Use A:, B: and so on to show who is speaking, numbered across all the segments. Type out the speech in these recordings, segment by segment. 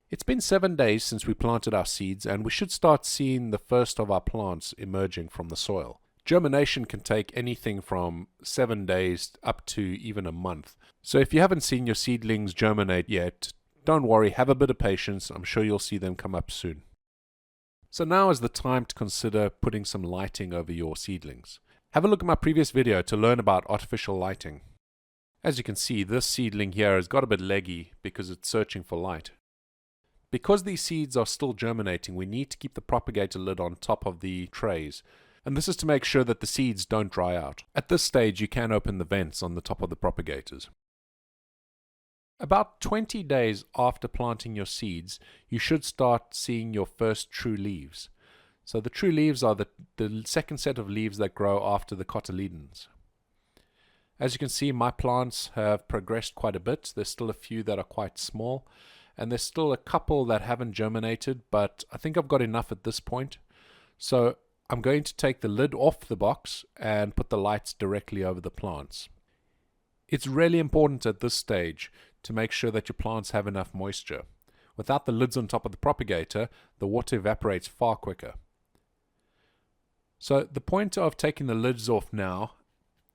A: It's been 7 days since we planted our seeds, and we should start seeing the first of our plants emerging from the soil. Germination can take anything from 7 days up to even a month. So if you haven't seen your seedlings germinate yet, don't worry, have a bit of patience. I'm sure you'll see them come up soon. So now is the time to consider putting some lighting over your seedlings. Have a look at my previous video to learn about artificial lighting. As you can see, this seedling here has got a bit leggy because it's searching for light. Because these seeds are still germinating, we need to keep the propagator lid on top of the trays. And this is to make sure that the seeds don't dry out. At this stage, you can open the vents on the top of the propagators. About 20 days after planting your seeds, you should start seeing your first true leaves. So the true leaves are the second set of leaves that grow after the cotyledons. As you can see, my plants have progressed quite a bit. There's still a few that are quite small. And there's still a couple that haven't germinated, but I think I've got enough at this point. So I'm going to take the lid off the box and put the lights directly over the plants. It's really important at this stage to make sure that your plants have enough moisture. Without the lids on top of the propagator, the water evaporates far quicker. So the point of taking the lids off now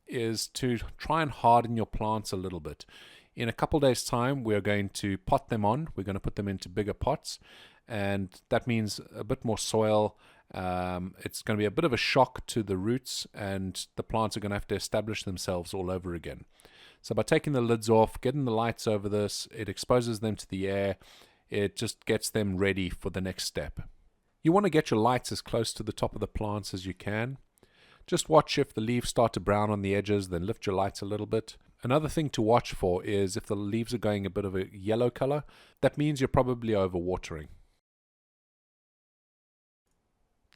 A: is to try and harden your plants a little bit. In a couple days' time, we're going to pot them on. We're going to put them into bigger pots, and that means a bit more soil. It's going to be a bit of a shock to the roots, and the plants are going to have to establish themselves all over again. So by taking the lids off, getting the lights over this, it exposes them to the air. It just gets them ready for the next step. You want to get your lights as close to the top of the plants as you can. Just watch if the leaves start to brown on the edges, then lift your lights a little bit. Another thing to watch for is if the leaves are going a bit of a yellow color, that means you're probably overwatering.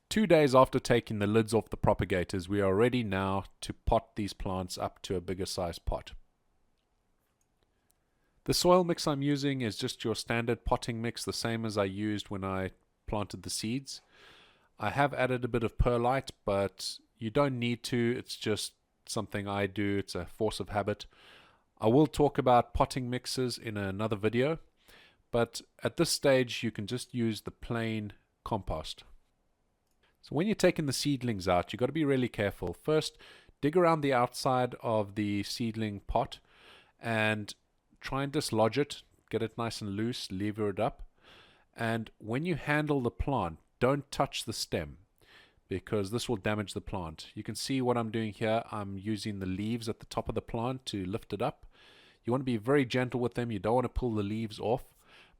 A: 2 days after taking the lids off the propagators, we are ready now to pot these plants up to a bigger size pot. The soil mix I'm using is just your standard potting mix, the same as I used when I planted the seeds. I have added a bit of perlite, but you don't need to. It's just something I do. It's a force of habit. I will talk about potting mixes in another video, but at this stage you can just use the plain compost. So when you're taking the seedlings out, you've got to be really careful. First, dig around the outside of the seedling pot and try and dislodge it, get it nice and loose, lever it up. And when you handle the plant, don't touch the stem, because this will damage the plant. You can see what I'm doing here. I'm using the leaves at the top of the plant to lift it up. You want to be very gentle with them. You don't want to pull the leaves off.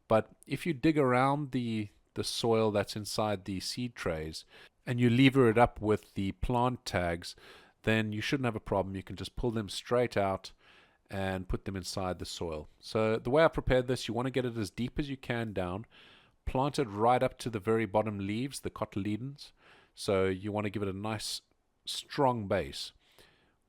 A: But if you dig around the soil that's inside the seed trays and you lever it up with the plant tags, then you shouldn't have a problem. You can just pull them straight out and put them inside the soil. So the way I prepared this, you want to get it as deep as you can down, plant it right up to the very bottom leaves, the cotyledons. So you want to give it a nice strong base.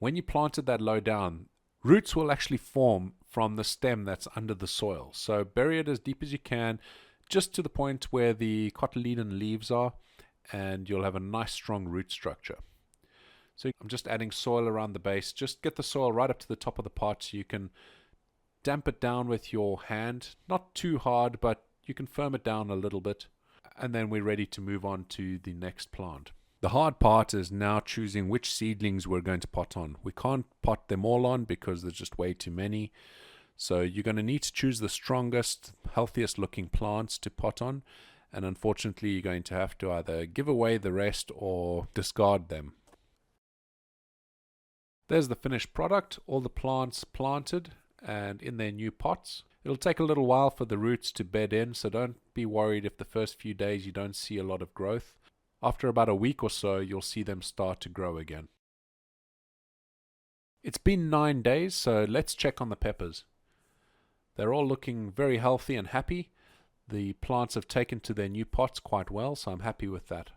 A: When you plant it that low down, roots will actually form from the stem that's under the soil. So bury it as deep as you can, just to the point where the cotyledon leaves are, and you'll have a nice strong root structure. So I'm just adding soil around the base. Just get the soil right up to the top of the pot so you can damp it down with your hand. Not too hard, but you can firm it down a little bit. And then we're ready to move on to the next plant. The hard part is now choosing which seedlings we're going to pot on. We can't pot them all on because there's just way too many. So you're going to need to choose the strongest, healthiest looking plants to pot on. And unfortunately, you're going to have to either give away the rest or discard them. There's the finished product, all the plants planted and in their new pots. It'll take a little while for the roots to bed in, so don't be worried if the first few days you don't see a lot of growth. After about a week or so, you'll see them start to grow again. It's been 9 days, so let's check on the peppers. They're all looking very healthy and happy. The plants have taken to their new pots quite well, so I'm happy with that.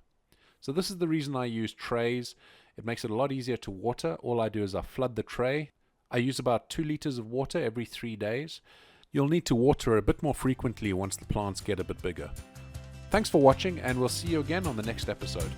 A: So this is the reason I use trays. It makes it a lot easier to water. All I do is I flood the tray. I use about 2 liters of water every 3 days. You'll need to water a bit more frequently once the plants get a bit bigger. Thanks for watching, and we'll see you again on the next episode.